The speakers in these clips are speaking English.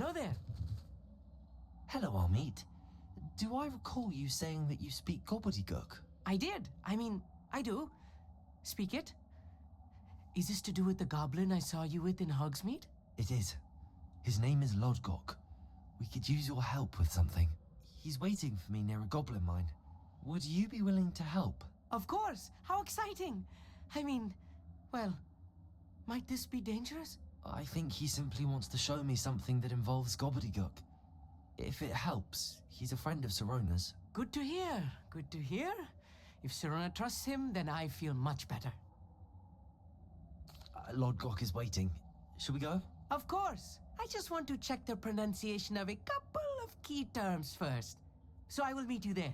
Hello there. Hello, Amit. Do I recall you saying that you speak Gobbledegook? I did. I do. Speak it. Is this to do with the goblin I saw you with in Hogsmeade? It is. His name is Lodgok. We could use your help with something. He's waiting for me near a goblin mine. Would you be willing to help? Of course. How exciting. Well, might this be dangerous? I think he simply wants to show me something that involves Gobbledegook. If it helps, he's a friend of Sirona's. Good to hear. Good to hear. If Sirona trusts him, then I feel much better. Lodgok is waiting. Shall we go? Of course. I just want to check the pronunciation of a couple of key terms first. So I will meet you there.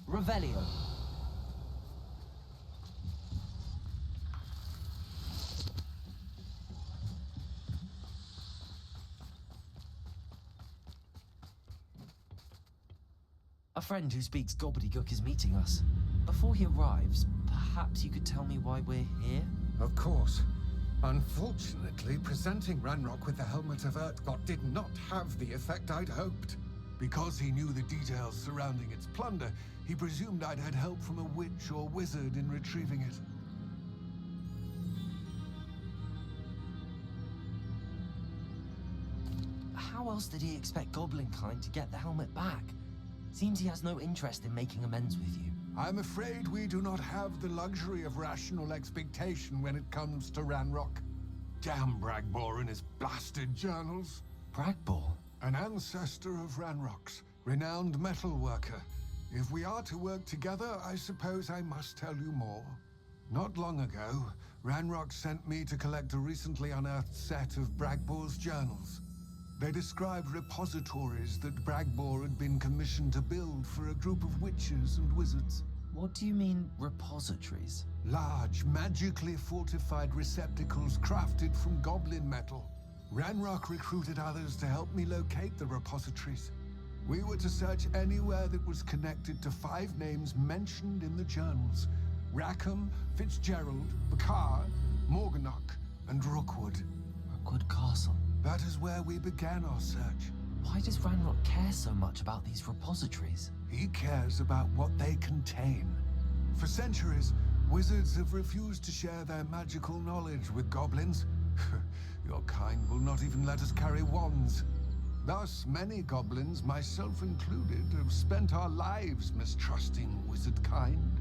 Revelio. A friend who speaks Gobbledegook is meeting us. Before he arrives, perhaps you could tell me why we're here? Of course. Unfortunately, presenting Ranrock with the Helmet of Urtkot did not have the effect I'd hoped. Because he knew the details surrounding its plunder, he presumed I'd had help from a witch or wizard in retrieving it. How else did he expect Goblinkind to get the helmet back? Seems he has no interest in making amends with you. I'm afraid we do not have the luxury of rational expectation when it comes to Ranrock. Damn Bragbor and his blasted journals. Bragbor? An ancestor of Ranrock's, renowned metal worker. If we are to work together, I suppose I must tell you more. Not long ago, Ranrock sent me to collect a recently unearthed set of Bragbor's journals. They described repositories that Bragbor had been commissioned to build for a group of witches and wizards. What do you mean, repositories? Large, magically fortified receptacles crafted from goblin metal. Ranrock recruited others to help me locate the repositories. We were to search anywhere that was connected to 5 names mentioned in the journals: Rackham, Fitzgerald, Bakar, Morganach, and Rookwood. Rookwood Castle. That is where we began our search. Why does Ranrock care so much about these repositories? He cares about what they contain. For centuries, wizards have refused to share their magical knowledge with goblins. Your kind will not even let us carry wands. Thus, many goblins, myself included, have spent our lives mistrusting wizard kind.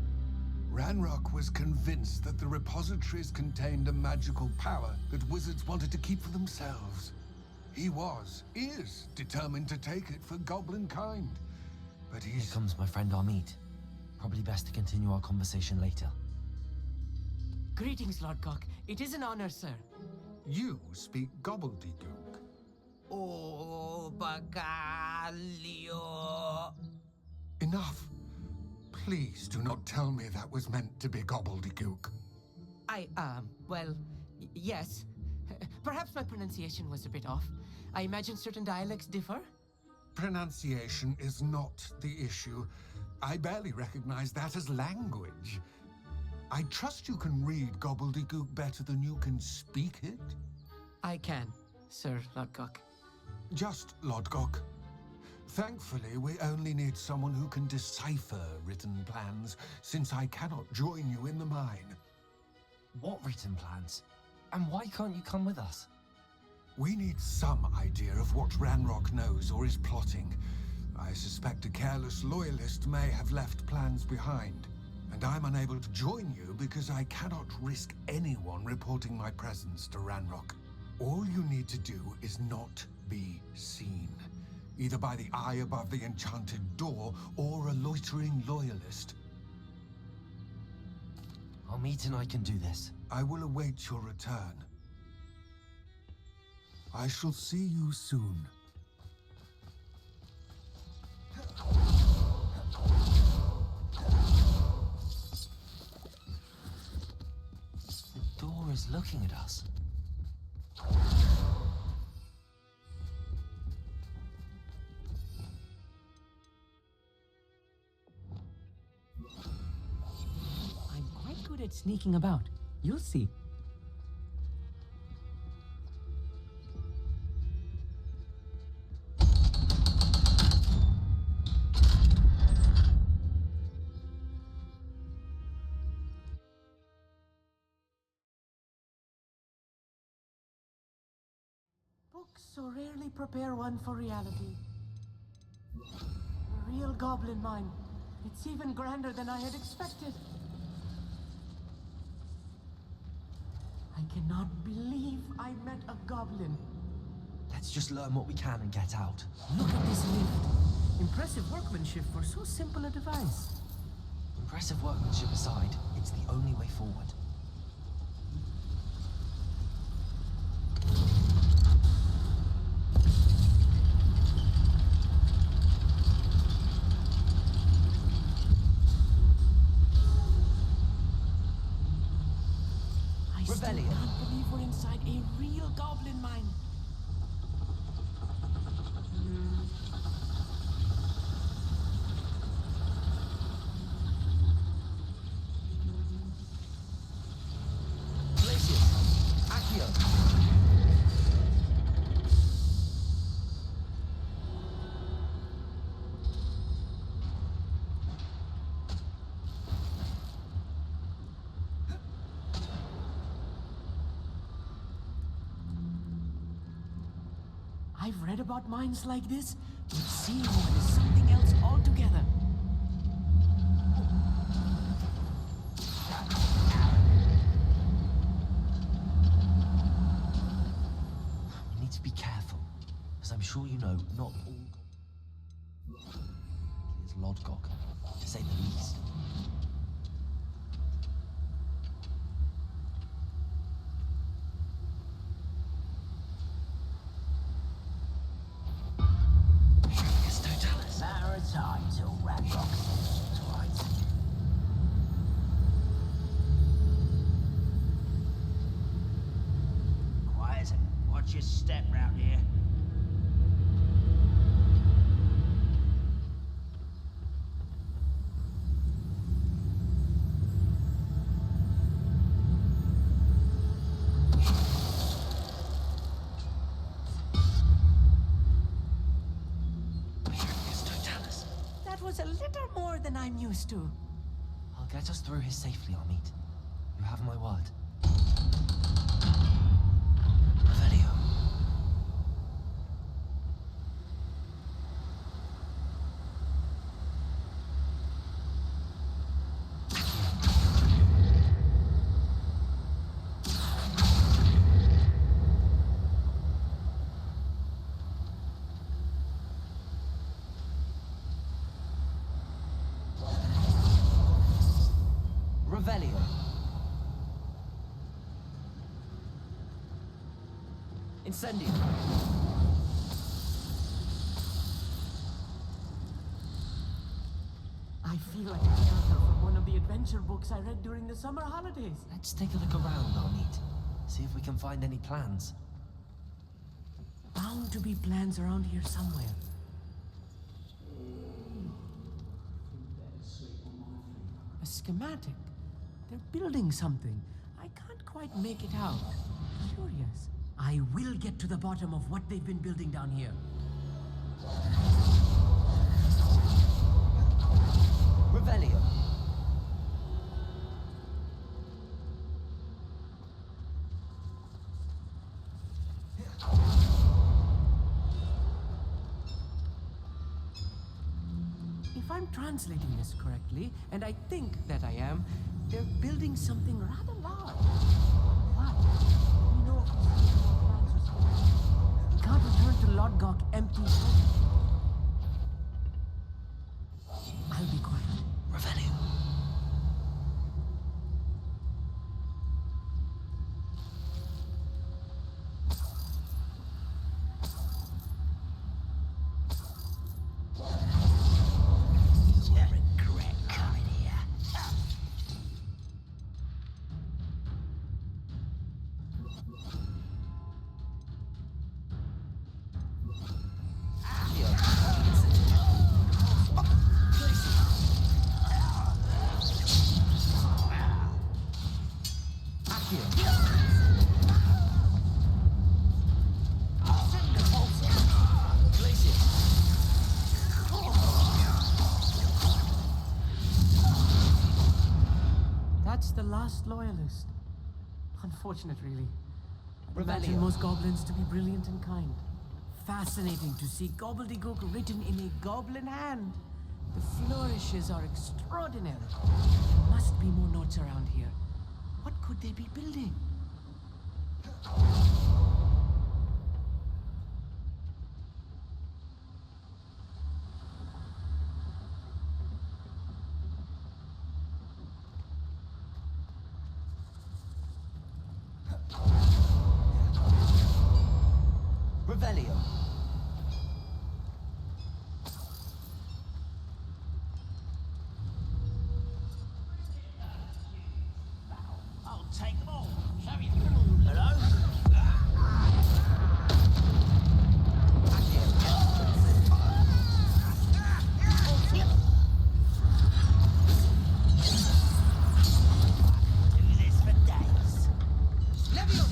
Ranrock was convinced that the repositories contained a magical power that wizards wanted to keep for themselves. He is determined to take it for goblin kind. But Here comes my friend Amit. Probably best to continue our conversation later. Greetings, Lodgok. It is an honor, sir. You speak Gobbledegook. Oh, Bagalio. Enough. Please do not tell me that was meant to be Gobbledegook. Well, yes. Perhaps my pronunciation was a bit off. I imagine certain dialects differ. Pronunciation is not the issue. I barely recognize that as language. I trust you can read Gobbledegook better than you can speak it? I can, Sir Lodgok. Just Lodgok. Thankfully, we only need someone who can decipher written plans, since I cannot join you in the mine. What written plans? And why can't you come with us? We need some idea of what Ranrock knows or is plotting. I suspect a careless loyalist may have left plans behind, and I'm unable to join you because I cannot risk anyone reporting my presence to Ranrock. All you need to do is not be seen, either by the eye above the enchanted door or a loitering loyalist. Our meet and I can do this. I will await your return. I shall see you soon. The door is looking at us. I'm quite good at sneaking about. You'll see. Books so rarely prepare one for reality. A real goblin mine. It's even grander than I had expected. I cannot believe I met a goblin. Let's just learn what we can and get out. Look at this lift. Impressive workmanship for so simple a device. Impressive workmanship aside, it's the only way forward. I still can't believe we're inside a real goblin mine. Glacius! Accio! I've read about mines like this, but seeing one is something else altogether. We need to be careful, as I'm sure you know, not all is Lodgok, to say the least. Matter of time till Ranrock says it's right. Quiet and watch your step round here. That was a little more than I'm used to. I'll get us through here safely, Amit. You have my word. Revelio. Revelio. Incendio. I feel like a character from one of the adventure books I read during the summer holidays. Let's take a look around, Amit. See if we can find any plans. bound to be plans around here somewhere. A schematic. They're building something. I can't quite make it out. Curious. I will get to the bottom of what they've been building down here. Revelio. If I'm translating this correctly, and I think that I am, they're building something rather large. What? We know if plans are schematic. We can't return to Lodgok empty-handed. I'll be quiet. Revelio. Regret coming here. That's the last loyalist. Unfortunate, really. I imagine Revelio. most goblins to be brilliant and kind. Fascinating to see Gobbledegook written in a goblin hand. The flourishes are extraordinary. There must be more notes around here. What could they be building? Revelio. I'll take them all. Show you through. Hello? Do this for days. That was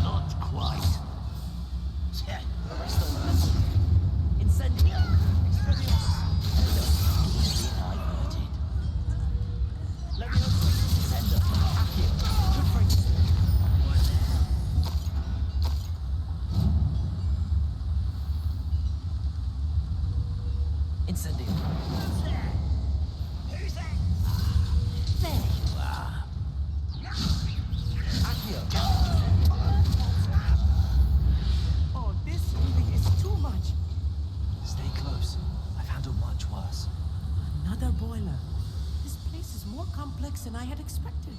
not quite. Incendio. Who's that? There you are. Oh, this really is too much. Stay close. I've handled much worse. Another boiler. This place is more complex than I had expected.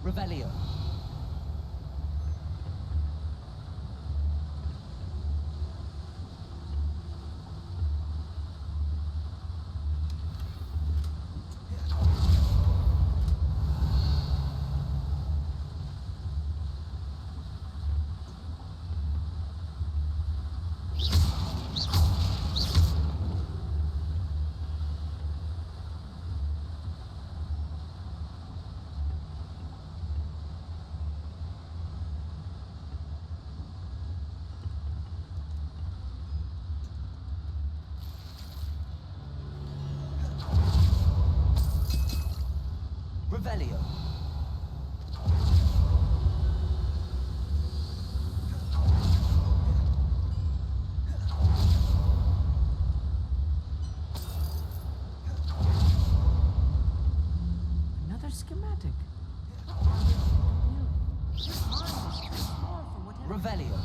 Revelio. Revelio.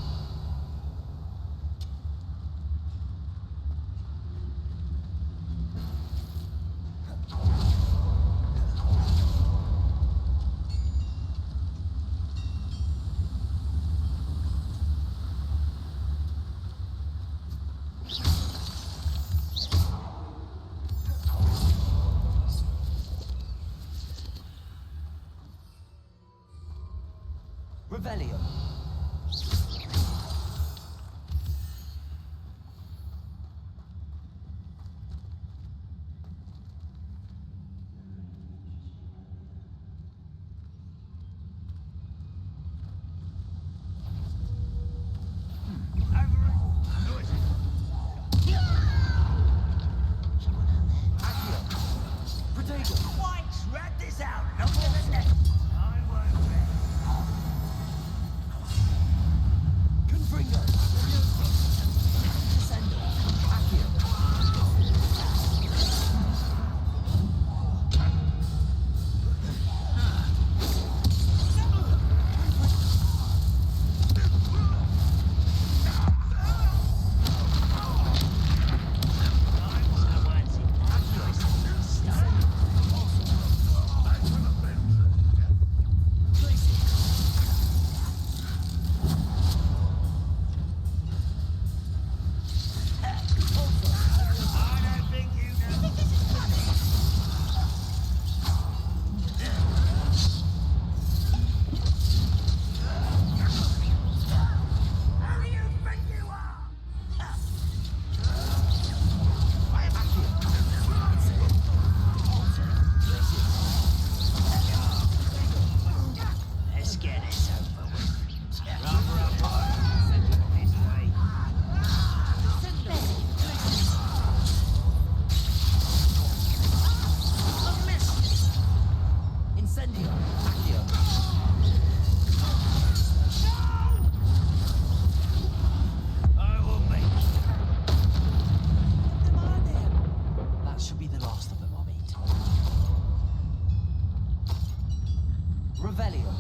Revelio. Whites, rat this out. Look at the neck. I won't bet. Confringo. Descendo. Accio. Let's get this over with. Rubber up this way. Incendio. Accio. I will make That should be the last of them, I'll meet. Revelio.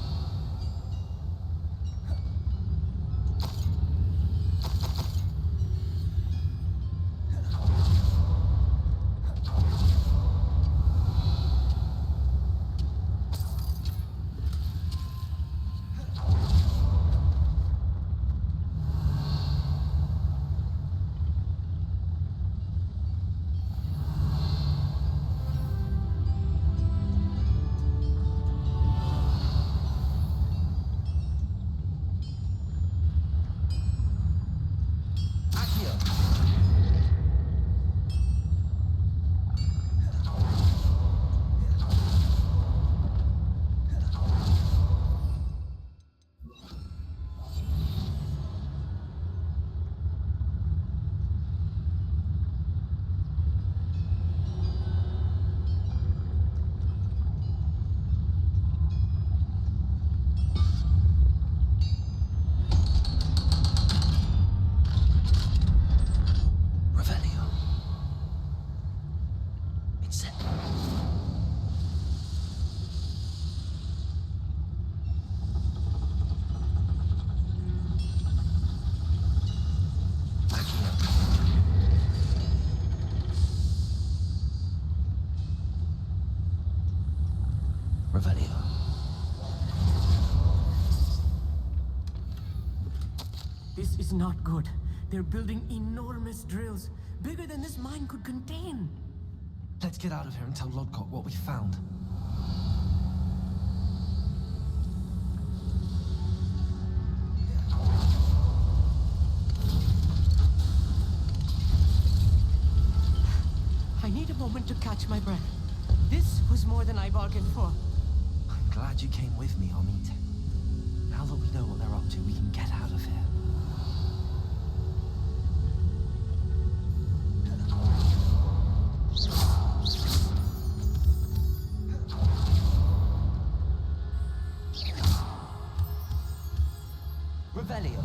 Accio. Revelio. Incendio. Accio. Revelio. This is not good. They're building enormous drills, bigger than this mine could contain. Let's get out of here and tell Lodgok what we found. I need a moment to catch my breath. This was more than I bargained for. I'm glad you came with me, Amit. Now that we know what they're up to, we can get out of here. Revelio.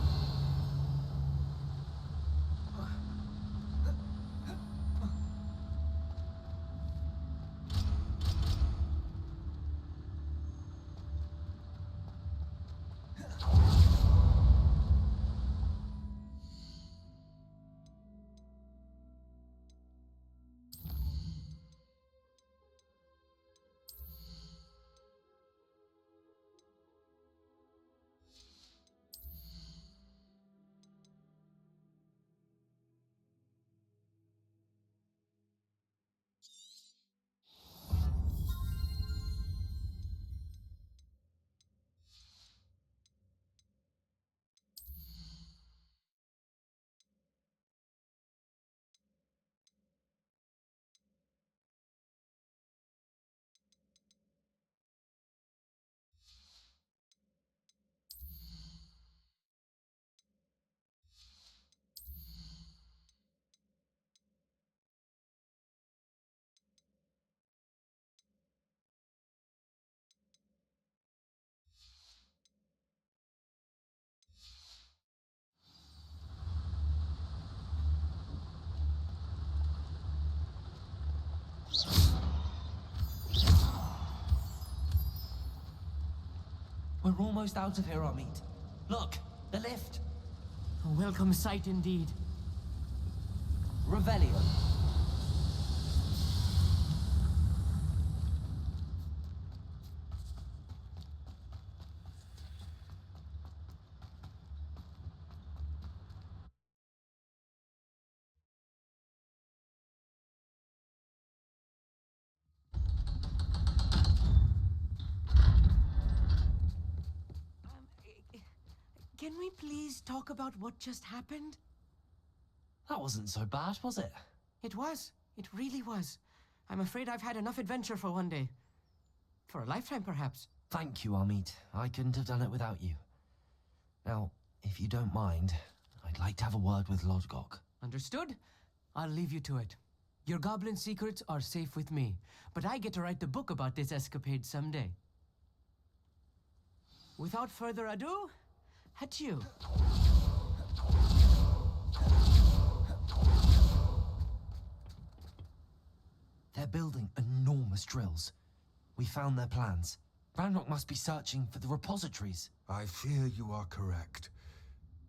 We're almost out of here, Amit. Look, the lift. A welcome sight indeed. Revelio. Can we please talk about what just happened? That wasn't so bad, was it? It was. It really was. I'm afraid I've had enough adventure for one day. For a lifetime, perhaps. Thank you, Amit. I couldn't have done it without you. Now, if you don't mind, I'd like to have a word with Lodgok. Understood? I'll leave you to it. Your goblin secrets are safe with me, but I get to write the book about this escapade someday. Without further ado, adieu. They're building enormous drills. We found their plans. Ranrock must be searching for the repositories. I fear you are correct.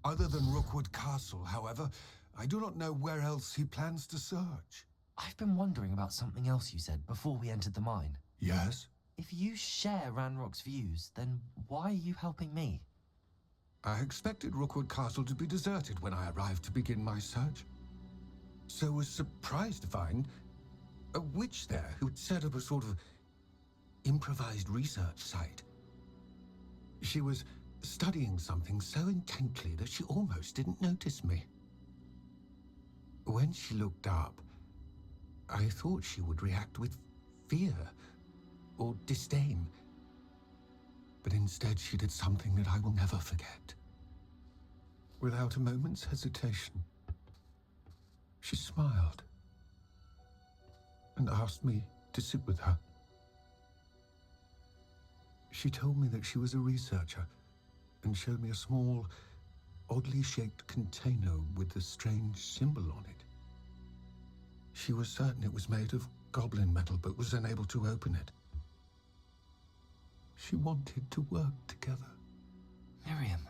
Other than Rookwood Castle, however, I do not know where else he plans to search. I've been wondering about something else you said before we entered the mine. Yes? If you share Ranrock's views, then why are you helping me? I expected Rookwood Castle to be deserted when I arrived to begin my search. So was surprised to find a witch there who'd set up a sort of improvised research site. She was studying something so intently that she almost didn't notice me. When she looked up, I thought she would react with fear or disdain. But instead she did something that I will never forget. Without a moment's hesitation, she smiled and asked me to sit with her. She told me that she was a researcher and showed me a small, oddly shaped container with a strange symbol on it. She was certain it was made of goblin metal, but was unable to open it. She wanted to work together. Miriam.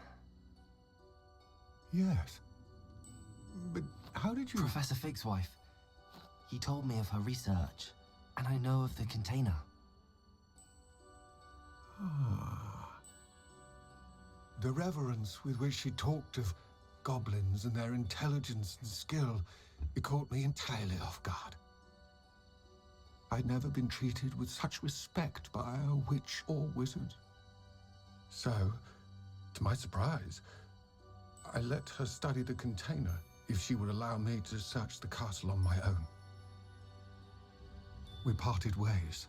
Yes. But how did you... Professor Fig's wife. He told me of her research, and I know of the container. The reverence with which she talked of goblins and their intelligence and skill, it caught me entirely off guard. I'd never been treated with such respect by a witch or wizard. So, to my surprise, I let her study the container if she would allow me to search the castle on my own. We parted ways,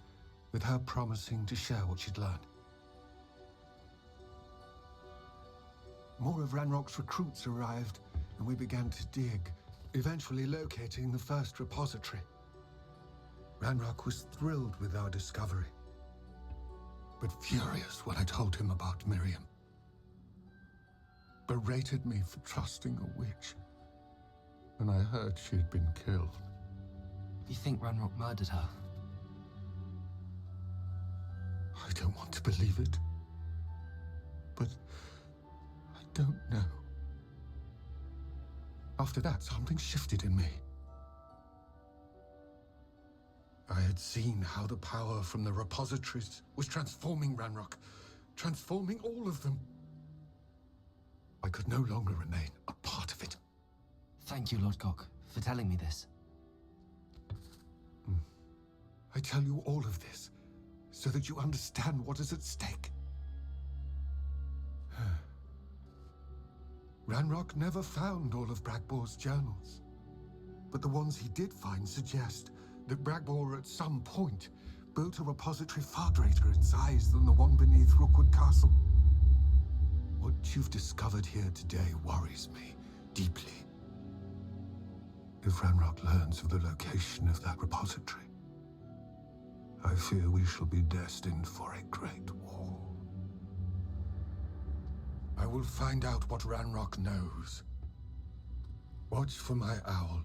with her promising to share what she'd learned. More of Ranrock's recruits arrived, and we began to dig, eventually locating the first repository. Ranrock was thrilled with our discovery, but furious when I told him about Miriam. Berated me for trusting a witch, and I heard she'd been killed. You think Ranrock murdered her? I don't want to believe it, but I don't know. After that, something shifted in me. I had seen how the power from the repositories was transforming Ranrock, transforming all of them. I could no longer remain a part of it. Thank you, Lodgok, for telling me this. I tell you all of this so that you understand what is at stake. Ranrock never found all of Bragbor's journals, but the ones he did find suggest that Bragbor at some point built a repository far greater in size than the one beneath Rookwood Castle. What you've discovered here today worries me deeply. If Ranrock learns of the location of that repository, I fear we shall be destined for a great war. I will find out what Ranrock knows. Watch for my owl